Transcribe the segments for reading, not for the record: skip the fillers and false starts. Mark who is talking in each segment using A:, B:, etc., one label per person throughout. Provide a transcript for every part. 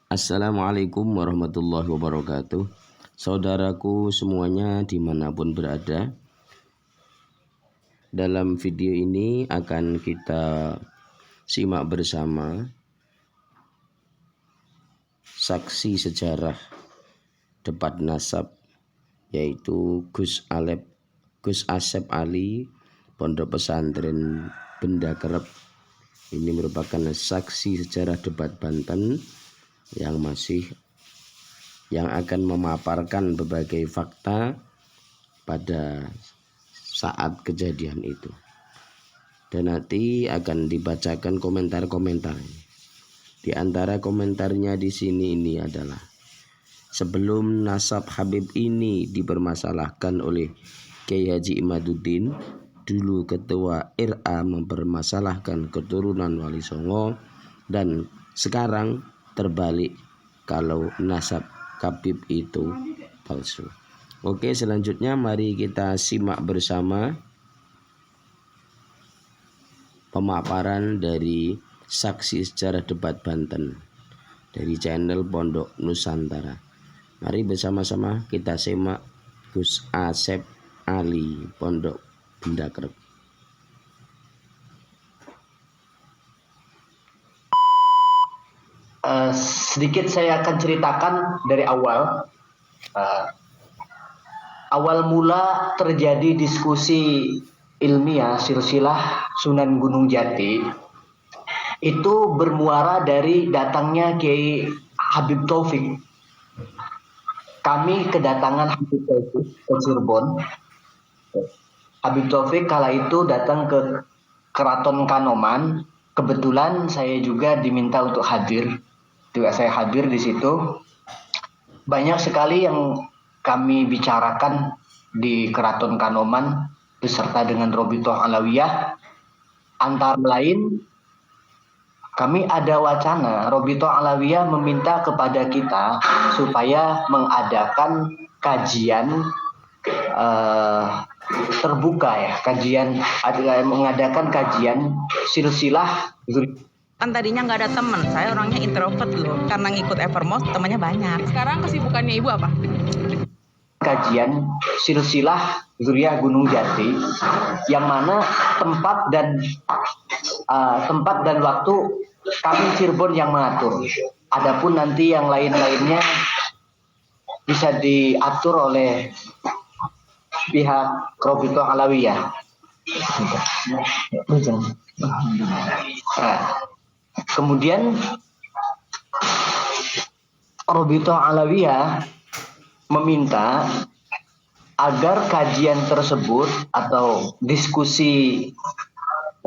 A: Assalamualaikum warahmatullahi wabarakatuh. Saudaraku semuanya dimanapun berada, dalam video ini akan kita simak bersama saksi sejarah debat nasab, yaitu Gus Asep Ali, Pondok Pesantren Benda Kerep. Ini merupakan saksi sejarah debat Banten yang akan memaparkan berbagai fakta pada saat kejadian itu. Dan nanti akan dibacakan komentar-komentar. Di antara komentarnya di sini ini adalah: sebelum nasab Habib ini dipermasalahkan oleh Kiai Haji Imaduddin, dulu Ketua RA mempermasalahkan keturunan Wali Songo, dan sekarang terbalik kalau nasab Habib itu palsu. Oke, selanjutnya mari kita simak bersama pemaparan dari saksi sejarah debat Banten dari channel Pondok Nusantara. Mari bersama-sama kita simak Gus Asep Ali, Pondok Benda Kerep.
B: Sedikit saya akan ceritakan dari awal. Awal mula terjadi diskusi ilmiah silsilah Sunan Gunung Jati itu bermuara dari datangnya Kiai Habib Taufik. Kami kedatangan Habib Taufik ke Cirebon. Habib Taufik kala itu datang ke Keraton Kanoman. Kebetulan saya juga diminta untuk hadir. Juga saya hadir di situ. Banyak sekali yang kami bicarakan di Keraton Kanoman beserta dengan Robitoh Alawiyah. Antara lain, kami ada wacana Robitoh Alawiyah meminta kepada kita supaya mengadakan kajian terbuka mengadakan kajian silsilah.
C: Kan tadinya nggak ada teman, saya orangnya introvert loh. Karena ngikut Evermost, temannya banyak. Sekarang kesibukannya ibu apa?
B: Kajian silsilah Zuriyah Gunung Jati, yang mana tempat dan waktu kami Cirebon yang mengatur. Adapun nanti yang lain-lainnya bisa diatur oleh pihak Robitoh Alawiyah. Kemudian Robitoh Alawiyah meminta agar kajian tersebut atau diskusi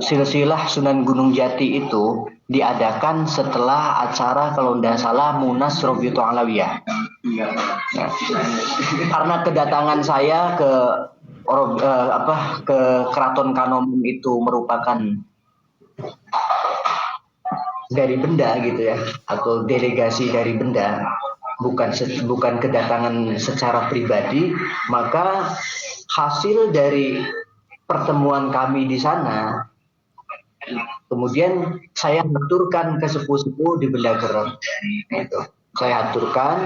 B: silsilah Sunan Gunung Jati itu diadakan setelah acara, kalau tidak salah, Munas Robitoh Alawiyah. Karena kedatangan saya ke Keraton Kanoman itu merupakan dari Benda gitu ya, atau delegasi dari Benda, bukan kedatangan secara pribadi, maka hasil dari pertemuan kami di sana kemudian saya aturkan ke sepuh-sepuh di Benda Kerep. Itu saya aturkan,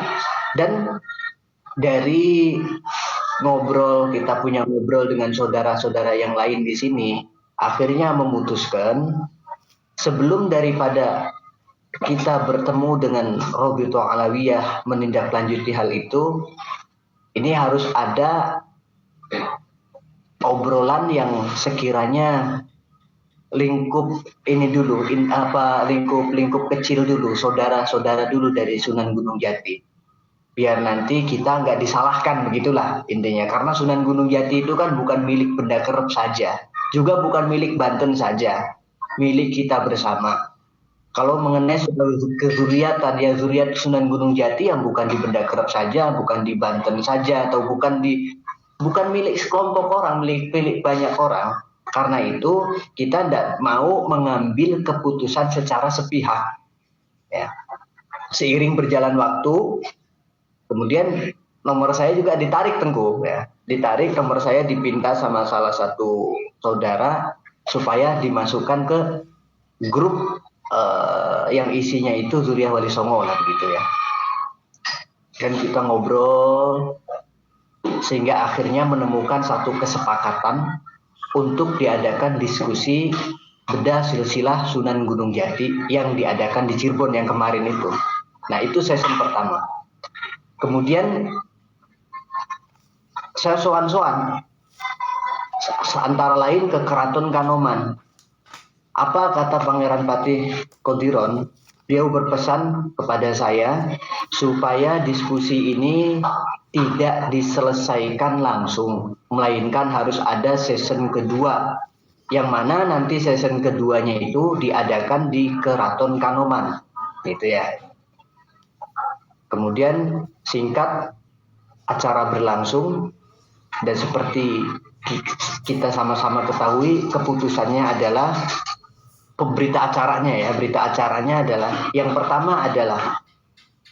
B: dan dari kita punya ngobrol dengan saudara-saudara yang lain di sini, akhirnya memutuskan sebelum daripada kita bertemu dengan Robitoh Alawiyah menindaklanjuti hal itu, ini harus ada obrolan yang sekiranya lingkup kecil dulu, saudara-saudara dulu dari Sunan Gunung Jati, biar nanti kita nggak disalahkan, begitulah intinya. Karena Sunan Gunung Jati itu kan bukan milik Benda Kerep saja, juga bukan milik Banten saja, milik kita bersama. Kalau mengenai kezuriatan, ya zuriat Sunan Gunung Jati yang bukan di Benda Kerep saja, bukan di Banten saja, atau bukan milik sekelompok orang, milik banyak orang. Karena itu kita tidak mau mengambil keputusan secara sepihak. Ya. Seiring berjalan waktu, kemudian nomor saya juga ditarik, Tengku. Ya. Ditarik, nomor saya dipinta sama salah satu saudara supaya dimasukkan ke grup yang isinya itu Zuriyah Wali Songo lah begitu ya. Dan kita ngobrol sehingga akhirnya menemukan satu kesepakatan untuk diadakan diskusi bedah silsilah Sunan Gunung Jati yang diadakan di Cirebon yang kemarin itu. Nah, itu sesi pertama. Kemudian saya soan-soan antara lain ke Keraton Kanoman. Apa kata Pangeran Patih Kodiron? Dia berpesan kepada saya supaya diskusi ini tidak diselesaikan langsung, melainkan harus ada season kedua, yang mana nanti season keduanya itu diadakan di Keraton Kanoman, gitu ya. Kemudian singkat acara berlangsung dan seperti kita sama-sama ketahui, keputusannya adalah berita acaranya adalah yang pertama adalah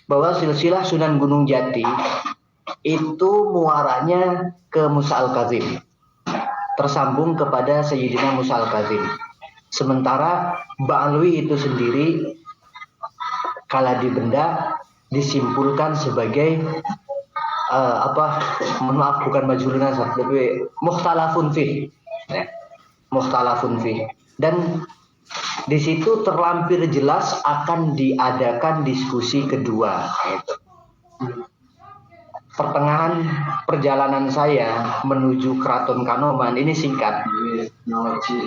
B: bahwa silsilah Sunan Gunung Jati itu muaranya ke Musa Al-Kazim, tersambung kepada Sayyidina Musa Al-Kazim. Sementara Ba'alwi itu sendiri kala di benda disimpulkan sebagai maaf bukan majhulun nasab, tapi mukhtalafun fih. Mukhtalafun fih. Dan di situ terlampir jelas akan diadakan diskusi kedua. Gitu. Pertengahan perjalanan saya menuju Keraton Kanoman ini singkat.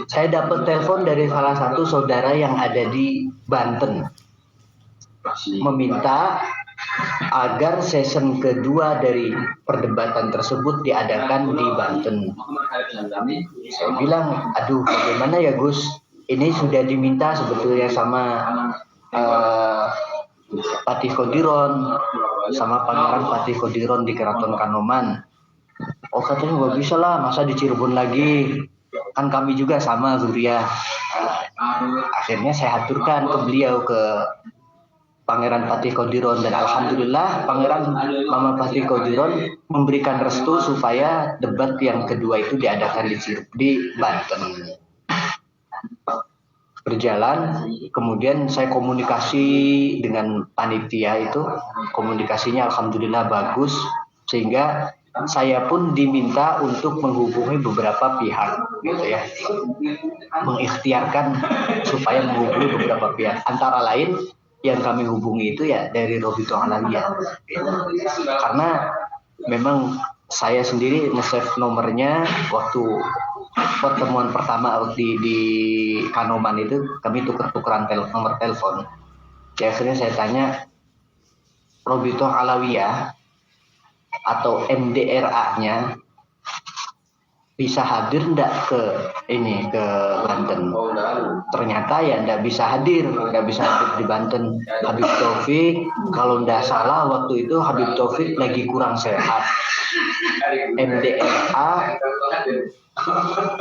B: Saya dapat telepon dari salah satu saudara yang ada di Banten, meminta agar season kedua dari perdebatan tersebut diadakan di Banten. Saya bilang, aduh bagaimana ya Gus, ini sudah diminta sebetulnya sama Patih Kodiron, sama Pangeran Patih Kodiron di Keraton Kanoman. Oh katanya nggak bisa lah, masa di Cirebon lagi, kan kami juga sama Zuriyah. Akhirnya saya aturkan ke beliau, ke Pangeran Patih Kodiron, dan alhamdulillah Pangeran Mama Patih Kodiron memberikan restu supaya debat yang kedua itu diadakan di Banten. Berjalan, kemudian saya komunikasi dengan panitia itu, komunikasinya alhamdulillah bagus, sehingga saya pun diminta untuk menghubungi beberapa pihak, gitu ya, mengikhtiarkan supaya menghubungi beberapa pihak, antara lain yang kami hubungi itu ya dari Robito Alawiyah, karena memang saya sendiri nge-save nomornya waktu pertemuan pertama di Kanoman itu, kami tuker-tukeran nomor telepon. Ya, akhirnya saya tanya, Robito Alawiyah atau MDRA-nya bisa hadir enggak ke Banten? Ternyata ya enggak bisa hadir di Banten. Habib Taufik, kalau enggak salah waktu itu Habib Taufik lagi kurang sehat. MDRA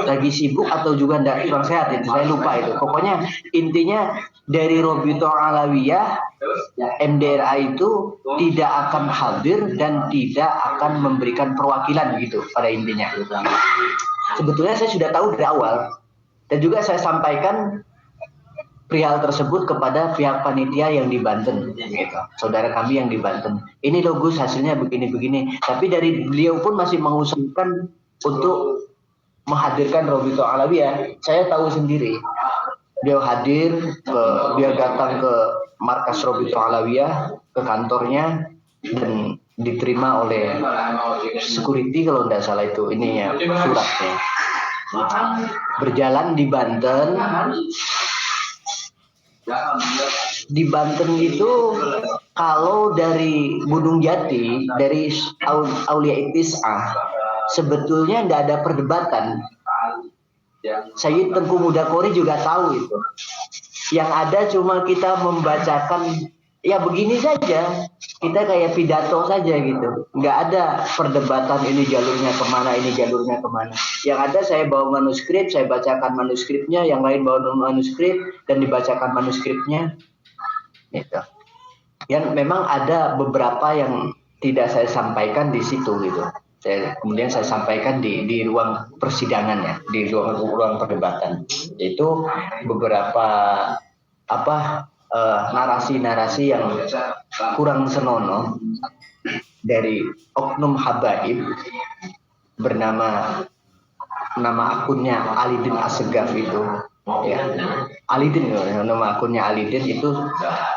B: lagi sibuk atau juga enggak kurang sehat, itu saya lupa itu. Pokoknya intinya dari Robito Alawiyah, MDRA itu tidak akan hadir dan tidak akan memberikan perwakilan gitu pada intinya. Sebetulnya saya sudah tahu dari awal dan juga saya sampaikan perihal tersebut kepada pihak panitia yang di Banten, gitu. Saudara kami yang di Banten. Ini loh Gus, hasilnya begini-begini. Tapi dari beliau pun masih mengusulkan untuk menghadirkan Robito Alawiyah. Saya tahu sendiri. Beliau hadir, dia datang ke markas Robito Alawiyah, ke kantornya, dan diterima oleh security kalau tidak salah itu ininya suratnya. Berjalan di Banten. Di Banten itu kalau dari Gunung Jati, dari Aulia Itis'ah, sebetulnya nggak ada perdebatan. Sayyid Tengku Mudakori juga tahu itu. Yang ada cuma kita membacakan, ya begini saja. Kita kayak pidato saja gitu. Nggak ada perdebatan ini jalurnya kemana, ini jalurnya kemana. Yang ada saya bawa manuskrip, saya bacakan manuskripnya, yang lain bawa manuskrip, dan dibacakan manuskripnya. Gitu. Yang memang ada beberapa yang tidak saya sampaikan di situ gitu. Kemudian saya sampaikan di ruang persidangan ya, di ruang perdebatan. Yaitu beberapa narasi-narasi yang kurang senonoh dari oknum habaib bernama akunnya Alidin Assegaf itu, ya. Alidin, nama akunnya Alidin itu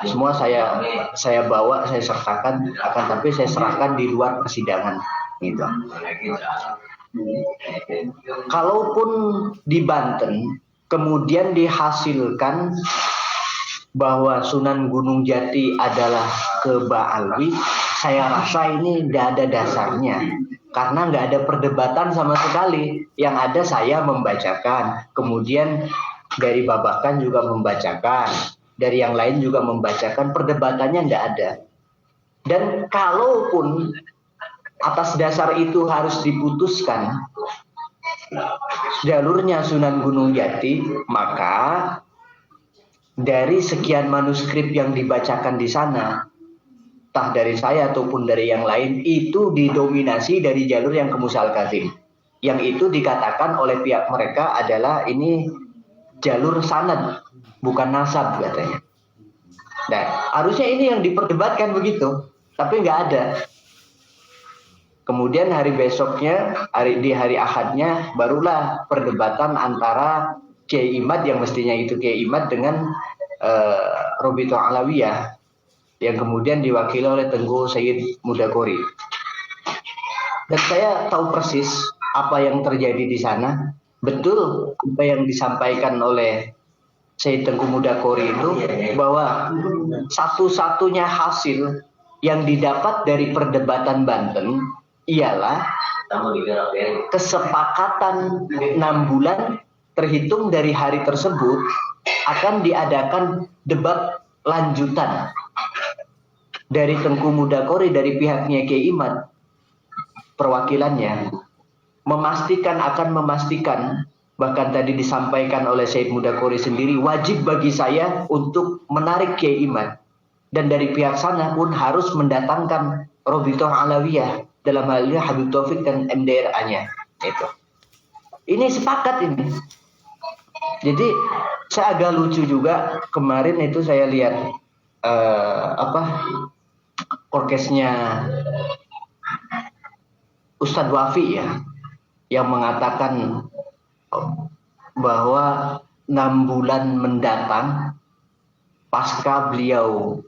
B: semua saya bawa, saya sertakan, akan tapi saya serahkan di luar persidangan gitu. Kalaupun di Banten kemudian dihasilkan bahwa Sunan Gunung Jati adalah ke Ba'alwi, saya rasa ini tidak ada dasarnya. Karena nggak ada perdebatan sama sekali. Yang ada saya membacakan, kemudian dari Babakan juga membacakan, dari yang lain juga membacakan, perdebatannya nggak ada. Dan kalaupun atas dasar itu harus diputuskan jalurnya Sunan Gunung Jati, maka dari sekian manuskrip yang dibacakan di sana, entah dari saya ataupun dari yang lain, itu didominasi dari jalur yang ke Musa al-Kazim. Yang itu dikatakan oleh pihak mereka adalah ini jalur sanad, bukan nasab katanya. Nah, harusnya ini yang diperdebatkan begitu, tapi nggak ada. Kemudian hari besoknya, di hari Ahadnya, barulah perdebatan antara Kiai Imad yang mestinya itu Kiai Imad dengan Robito Alawiyah yang kemudian diwakili oleh Tengku Sayyid Mudakori. Dan saya tahu persis apa yang terjadi di sana. Betul apa yang disampaikan oleh Sayyid Tengku Mudakori itu, bahwa satu-satunya hasil yang didapat dari perdebatan Banten ialah kesepakatan 6 bulan terhitung dari hari tersebut akan diadakan debat lanjutan dari Tengku Mudakori, dari pihaknya Kiai Imad, perwakilannya akan memastikan, bahkan tadi disampaikan oleh Sayyid Mudakori sendiri, wajib bagi saya untuk menarik Kiai Imad, dan dari pihak sana pun harus mendatangkan Robitoh Alawiyah, dalam hal ini Habib Taufik dan MDRA-nya. Ini sepakat ini. Jadi saya agak lucu juga, kemarin itu saya lihat orkesnya Ustadz Wafi ya, yang mengatakan bahwa 6 bulan mendatang pasca beliau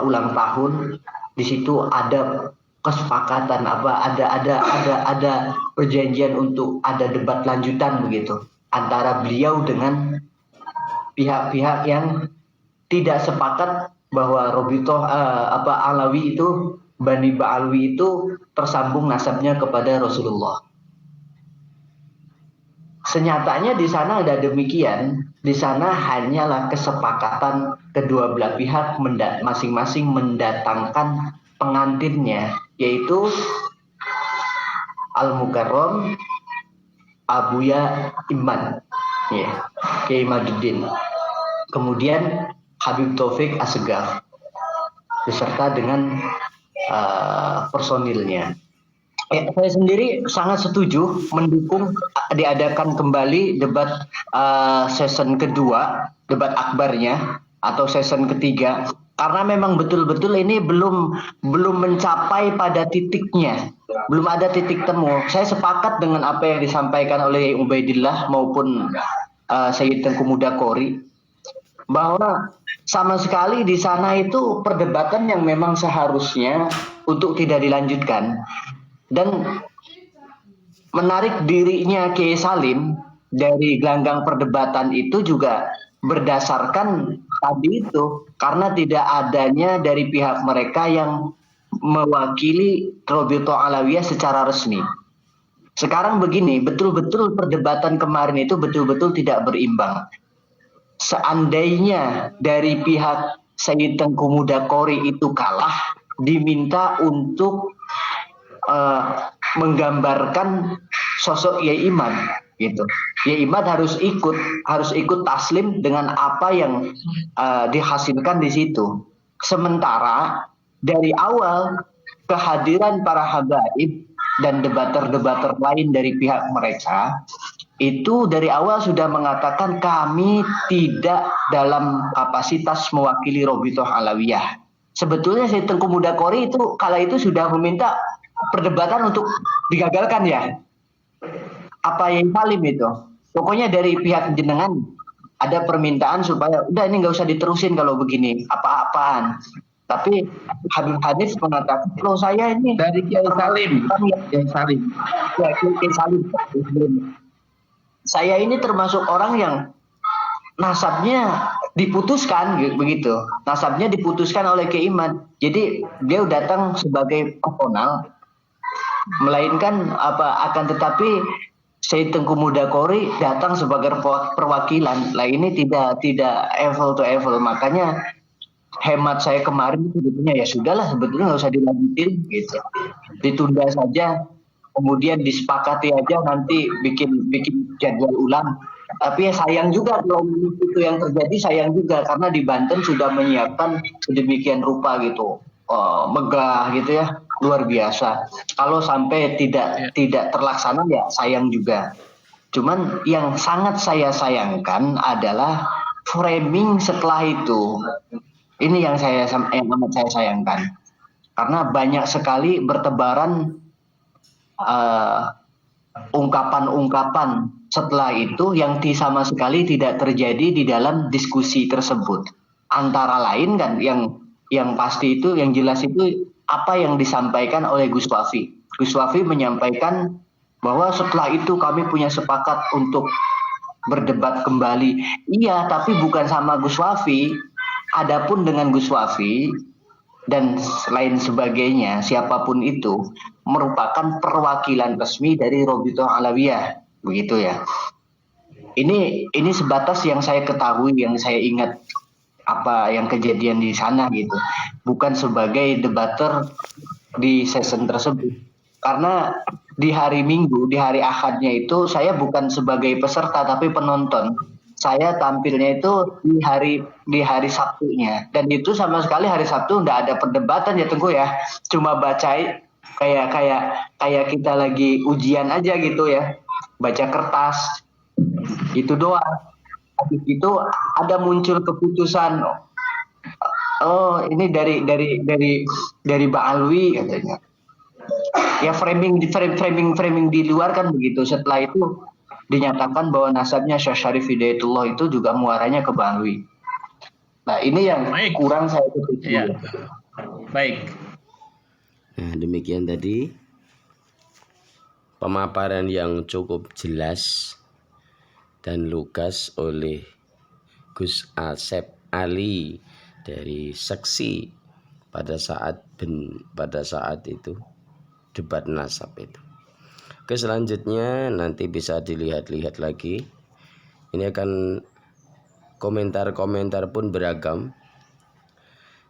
B: ulang tahun, di situ ada kesepakatan ada perjanjian untuk ada debat lanjutan begitu antara beliau dengan pihak-pihak yang tidak sepakat bahwa Robitoh Alawi itu, Bani Ba'alwi itu tersambung nasabnya kepada Rasulullah. Senyatanya di sana ada demikian. Di sana hanyalah kesepakatan kedua belah pihak masing-masing mendatangkan pengantinnya, yaitu Al-Mukarram Abuya Imad, ya, Kiai Maduddin. Kemudian Habib Taufik Assegaf beserta dengan personilnya. Saya sendiri sangat setuju mendukung diadakan kembali debat season kedua, debat akbarnya atau season ketiga, karena memang betul-betul ini belum mencapai pada titiknya, belum ada titik temu. Saya sepakat dengan apa yang disampaikan oleh Ubaidillah maupun Sayyid Tengku Mudakori, bahwa sama sekali di sana itu perdebatan yang memang seharusnya untuk tidak dilanjutkan. Dan menarik dirinya Kiai Salim dari gelanggang perdebatan itu juga berdasarkan tadi itu, karena tidak adanya dari pihak mereka yang mewakili Robitoh Alawiyah secara resmi. Sekarang begini, betul-betul perdebatan kemarin itu betul-betul tidak berimbang. Seandainya dari pihak Sayyid Tengku Mudakori itu kalah, diminta untuk menggambarkan sosok Yai Imad gitu. Yai Imad harus ikut taslim dengan apa yang dihasilkan di situ. Sementara dari awal kehadiran para habaib dan debater-debater lain dari pihak mereka itu dari awal sudah mengatakan kami tidak dalam kapasitas mewakili Robitoh Alawiyah. Sebetulnya Syed Tengku Mudakori itu kala itu sudah meminta perdebatan untuk digagalkan ya. Apa yang salim itu? Pokoknya dari pihak jenengan ada permintaan supaya udah ini nggak usah diterusin kalau begini apa-apaan. Tapi Habib Hanif mengatakan kalau saya ini
D: Dari Kiai Salim. Kiai Salim.
B: Ya, Kiai Salim. Saya ini termasuk orang yang nasabnya diputuskan begitu. Nasabnya diputuskan oleh Kiai Imad. Jadi dia datang sebagai personal, melainkan akan tetapi Syed Tengku Mudakori datang sebagai perwakilan. Lah ini tidak apple to apple. Makanya hemat saya kemarin sebetulnya ya sudahlah, sebetulnya nggak usah dilanjutin gitu. Ditunda saja. Kemudian disepakati aja nanti bikin jadwal ulang. Tapi ya sayang juga kalau itu yang terjadi, sayang juga karena di Banten sudah menyiapkan sedemikian rupa gitu, megah gitu ya, luar biasa. Kalau sampai tidak terlaksana ya sayang juga. Cuman yang sangat saya sayangkan adalah framing setelah itu. Ini yang amat saya sayangkan karena banyak sekali bertebaran ungkapan-ungkapan setelah itu yang sama sekali tidak terjadi di dalam diskusi tersebut. Antara lain kan yang pasti itu, yang jelas itu apa yang disampaikan oleh Gus Wafi. Gus Wafi menyampaikan bahwa setelah itu kami punya sepakat untuk berdebat kembali. Iya, tapi bukan sama Gus Wafi. Adapun dengan Gus Wafi dan lain sebagainya, siapapun itu merupakan perwakilan resmi dari Robitoh Alawiyah, begitu ya. Ini sebatas yang saya ketahui, yang saya ingat apa yang kejadian di sana gitu, bukan sebagai debater di session tersebut. Karena di hari Minggu, di hari Ahadnya itu saya bukan sebagai peserta tapi penonton. Saya tampilnya itu di hari Sabtunya, dan itu sama sekali hari Sabtu nggak ada perdebatan ya Tengku ya, cuma baca kayak kita lagi ujian aja gitu ya, baca kertas itu doang. Habis itu ada muncul keputusan, oh ini dari Mbak Alwi katanya. Ya framing di luar kan begitu. Setelah itu dinyatakan bahwa nasabnya Syekh Syarif Hidayatullah itu juga muaranya ke Mbak Alwi. Nah ini yang kurang saya ketahui.
D: Iya. Baik.
A: Nah, demikian tadi pemaparan yang cukup jelas dan lugas oleh Gus Asep Ali dari seksi pada saat itu debat nasab itu. Oke, selanjutnya nanti bisa dilihat-lihat lagi. Ini akan komentar-komentar pun beragam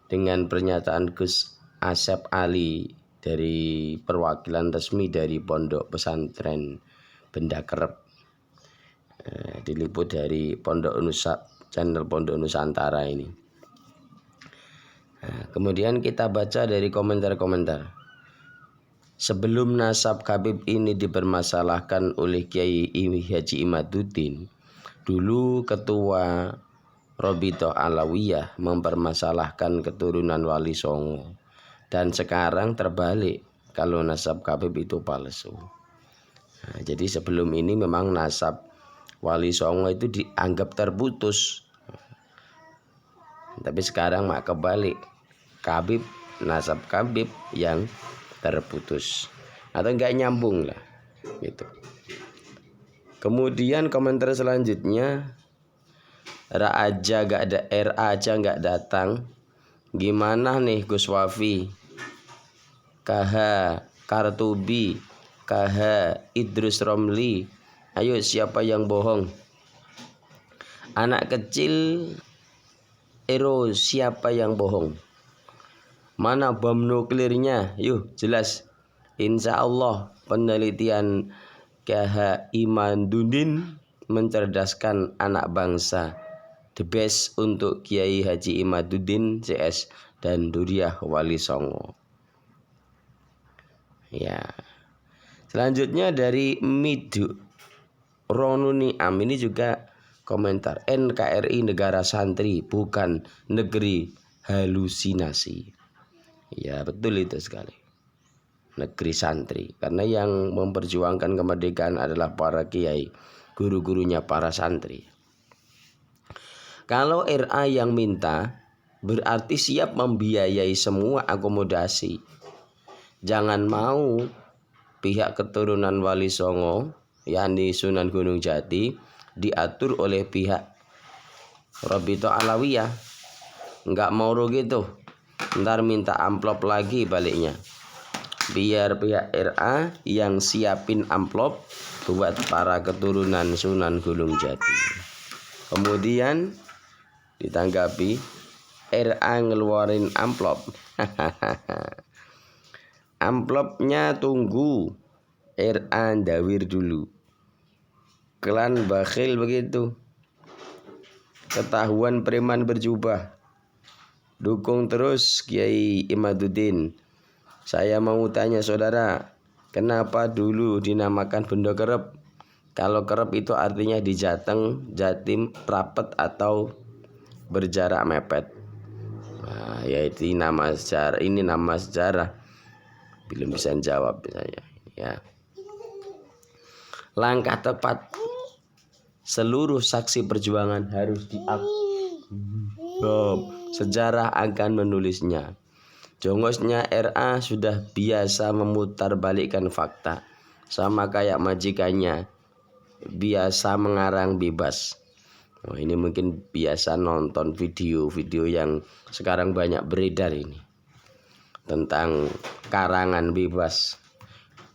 A: dengan pernyataan Gus Asep Ali dari perwakilan resmi dari Pondok Pesantren Benda Kerep, diliput dari channel Pondok Nusantara ini. Nah, kemudian kita baca dari komentar-komentar. Sebelum nasab Habib ini dipermasalahkan oleh Kiai Haji Imaduddin, dulu ketua Robitoh Alawiyah mempermasalahkan keturunan Wali Songo, dan sekarang terbalik kalau nasab Habib itu palsu. Nah, jadi sebelum ini memang nasab Wali Songo itu dianggap terputus, tapi sekarang mak kebalik, nasab Habib yang terputus atau enggak nyambung lah gitu. Kemudian komentar selanjutnya, RA aja enggak datang, gimana nih Gus Wafi, KH Kartubi, KH Idrus Romli, ayo siapa yang bohong? Anak kecil Ero, siapa yang bohong? Mana bom nuklirnya? Yuk jelas. Insya Allah penelitian KH Imaduddin mencerdaskan anak bangsa. The best untuk Kiai Haji Imaduddin CS dan Duriah Wali Songo. Ya. Selanjutnya dari Midu Ronuni Am ini juga komentar, NKRI negara santri bukan negeri halusinasi. Ya betul itu sekali, negeri santri, karena yang memperjuangkan kemerdekaan adalah para kiai, guru-gurunya para santri. Kalau RA yang minta berarti siap membiayai semua akomodasi. Jangan mau pihak keturunan Wali Songo, yakni Sunan Gunung Jati, diatur oleh pihak Robito Alawiyah. Nggak mau gitu, ntar minta amplop lagi baliknya. Biar pihak RA yang siapin amplop buat para keturunan Sunan Gunung Jati. Kemudian ditanggapi, RA ngeluarin amplop. Amplopnya tunggu RA ndawir dulu. Klan bakhil begitu. Ketahuan preman berjubah. Dukung terus Kiai Imaduddin. Saya mau tanya saudara, kenapa dulu dinamakan benda kerep? Kalau kerep itu artinya di Jateng, Jatim, rapet atau berjarak mepet. Nah, yaitu nama sejarah. Ini nama sejarah. Belum bisa jawab saya. Ya. Langkah tepat, seluruh saksi perjuangan harus sejarah akan menulisnya. Jongosnya RA sudah biasa memutarbalikkan fakta, sama kayak majikannya biasa mengarang bebas. Oh, ini mungkin biasa nonton video-video yang sekarang banyak beredar ini tentang karangan bebas,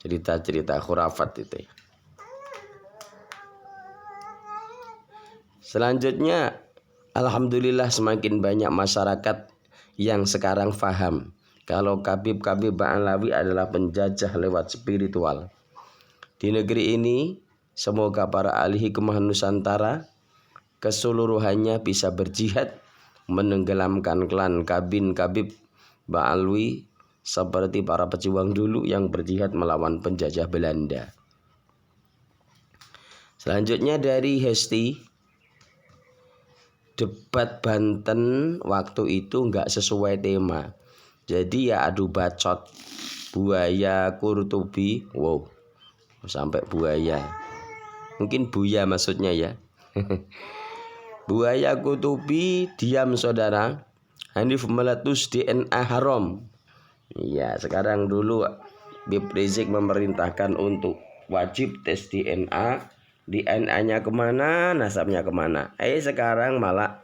A: cerita-cerita khurafat itu. Selanjutnya, alhamdulillah semakin banyak masyarakat yang sekarang paham kalau Habib Ba'alawi adalah penjajah lewat spiritual. Di negeri ini, semoga para ahli hikmah Nusantara keseluruhannya bisa berjihad menenggelamkan klan Habib Ba'alawi seperti para pejuang dulu yang berjihad melawan penjajah Belanda. Selanjutnya dari Hesti, debat Banten waktu itu nggak sesuai tema. Jadi ya adu bacot, buaya Kurtubi, wow, sampai buaya, mungkin buaya maksudnya ya. Buaya Kurtubi diam saudara, Hanif meletus DNA haram. Iya, sekarang dulu Habib Rizik memerintahkan untuk wajib tes DNA. DNA-nya kemana, nasabnya kemana. Sekarang malah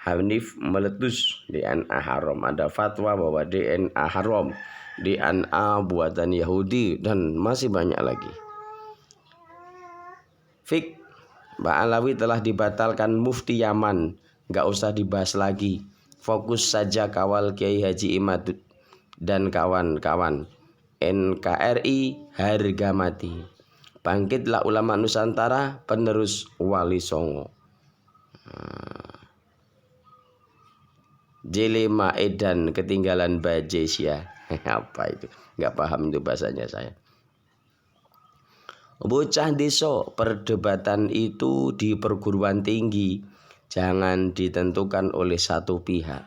A: Hanif meletus DNA haram. Ada fatwa bahwa DNA haram, DNA buatan Yahudi, dan masih banyak lagi. Fik Ba'alawi telah dibatalkan Mufti Yaman, nggak usah dibahas lagi. Fokus saja kawal Kiai Haji Imad dan kawan-kawan. NKRI harga mati. Bangkitlah ulama Nusantara penerus Wali Songo. Jelema Edan ketinggalan Bajesya. Apa itu? Nggak paham itu bahasanya saya. Bocah deso, perdebatan itu di perguruan tinggi jangan ditentukan oleh satu pihak.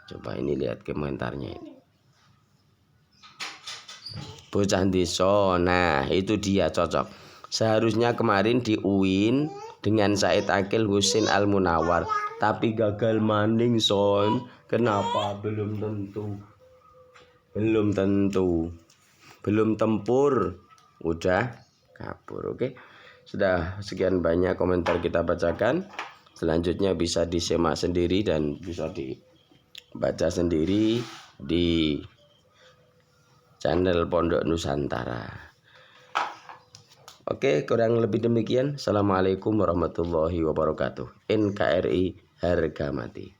A: Coba ini lihat komentarnya ini. Bocah deso, nah itu dia cocok. Seharusnya kemarin di UIN dengan Said Akil Husin Al Munawar, tapi gagal maning son. Kenapa? Belum tentu, belum tempur, udah kabur. Oke, sudah sekian banyak komentar kita bacakan. Selanjutnya bisa disimak sendiri dan bisa dibaca sendiri di channel Pondok Nusantara. Oke, kurang lebih demikian. Assalamualaikum warahmatullahi wabarakatuh. NKRI harga mati.